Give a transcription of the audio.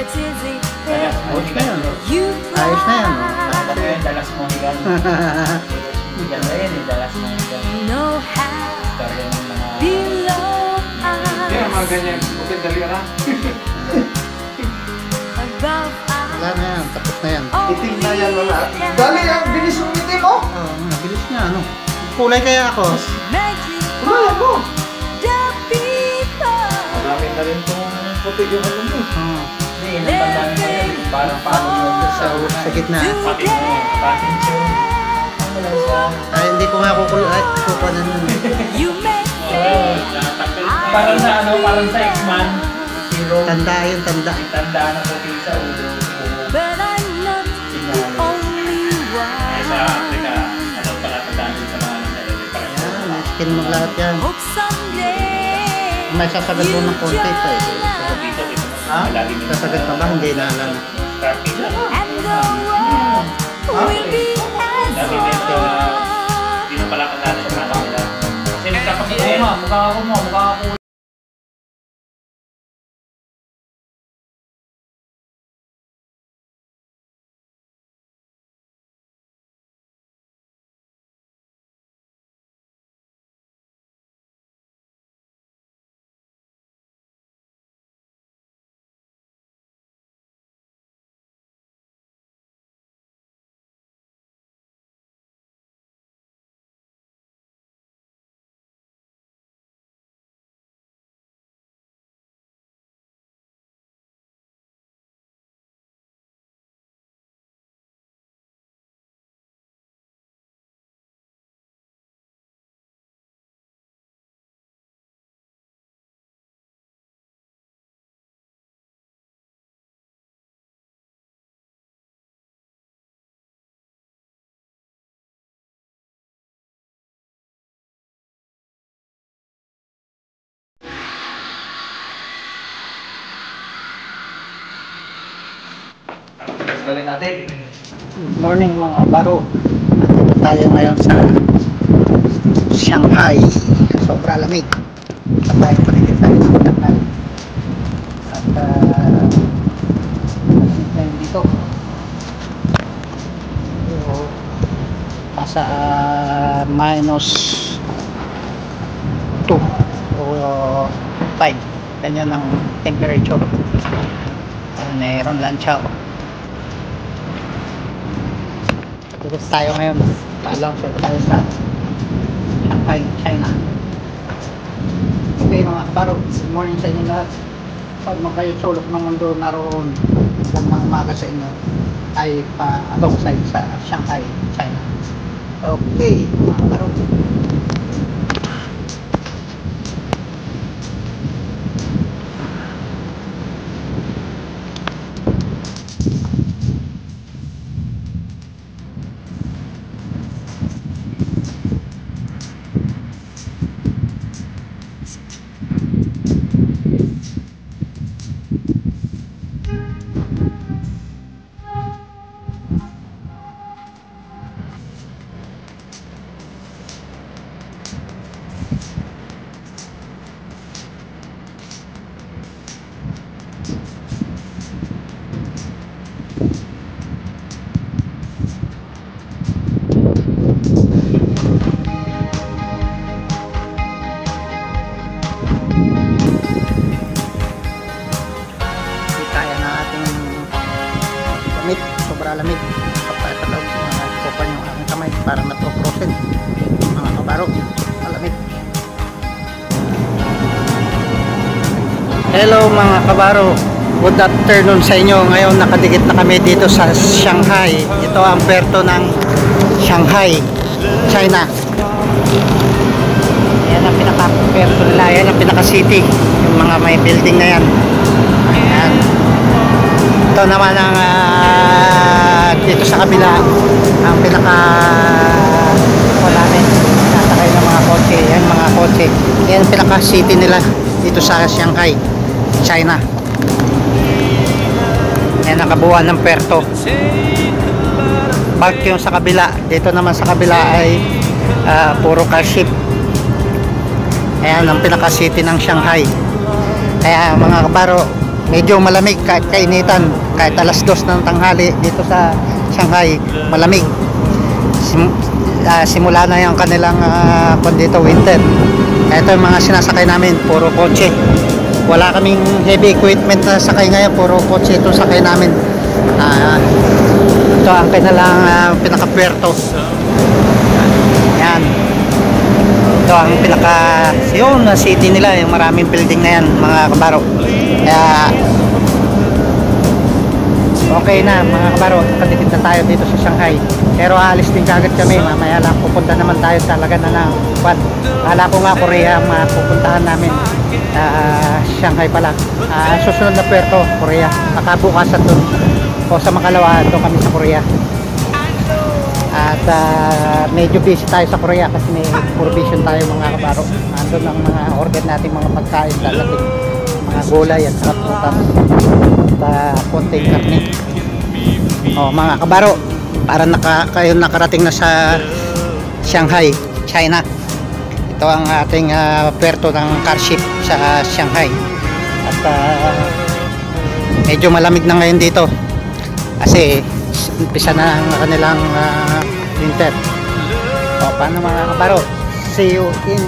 Ayos na yan. Ayos na yan. Dalas mo higan. Higan na yan, dalas mo higan. Kaya ng mga... Kaya mga ganyan. Okay, dali ka na. Wala na yan, tapos na yan. Itim na yan mga. Dali ang bilis yung itim mo. Oo, bilis nga ano. Kulay kaya ako. Kulay ako. Malapit na rin itong puti yung ano mo. Hindi, natandaan mo yan. Parang paano mo sa gitna. Pati mo. Pati mo. Ay, hindi ko nga kukunan nun. Parang sa ano, parang sa X-Man. Tanda yun, tanda. Tanda na puti sa ulo. Sa Africa, ano pala tandaan din sa mga Yan, skin mo lahat yan. May sasagad mo ng konti pa eh. Dito, Ha? Sasagad pa ba? Hindi na alam. Traffic lang. Dati medyo hindi na pala kasali sa mga nila. Kasi nagkakapit Mukha ako. Galing natin. Good morning mga baro. Nandito tayo ngayon sa Shanghai. Sobra lamig. Tayo paligid tayo sa Shanghai. At dito. Nasa minus 2 o 5. Ganyan ang temperature. Meron lang siya. Dito tayo ngayon. Alam ko tayo sa Shanghai, China. Okay mga kabaro, good morning sa inyo lahat. Pag kayo sulok ng mundo naroon, magandang umaga sa inyo ay alongside sa Shanghai, China. Okay mga kabaro. Sobra lamig. Kapag sa loob, kukupan yung aking kamay para matro-frozen. Mga kabaro, malamig. Hello mga kabaro, good afternoon sa inyo. Ngayon nakadikit na kami dito sa Shanghai. Ito ang puerto ng Shanghai, China. Yan ang pinaka-puerto nila. Yan ang pinaka-city. Yung mga may building na yan. Ayan. Ito naman ang dito sa kabila ang pinaka namin nasakay ng mga kotse. Yan mga kotse. Yan ang pinaka city nila dito sa Shanghai, China. Yan ang kabuuan ng puerto. Park yung sa kabila. Dito naman sa kabila ay puro car ship. Ayan ang pinaka city ng Shanghai. Kaya mga kabaro, medyo malamig kahit kainitan, kahit alas 2 ng tanghali dito sa Shanghai, malamig. Simula na yung kanilang dito winter. Ito yung mga sinasakay namin, puro kotse. Wala kaming heavy equipment na sakay ngayon, puro kotse ito sakay namin. Ito ang kanilang pinaka-puerto. Yan. Ito ang pinaka yung city nila, yung maraming building na yan, mga kabaro. Kaya okay na mga kabaro, nakatipid na tayo dito sa Shanghai. Pero aalis din kagad kami, mamaya lang pupunta naman tayo talaga na ng Kwan. Akala ko nga Korea ang mapupuntahan namin. Shanghai pala. Susunod na puerto, Korea. Nakabukasan doon. O sa makalawa, doon kami sa Korea. At medyo busy tayo sa Korea kasi may provision tayo mga kabaro. Andun ang mga order natin, mga pagkain dadating. Mga gulay at saka prutas. At konting karne. O mga kabaro, para kayo nakarating na sa Shanghai, China. Ito ang ating puerto ng car ship sa Shanghai. At medyo malamig na ngayon dito kasi umpisa na ang kanilang winter. O paano mga kabaro, see you in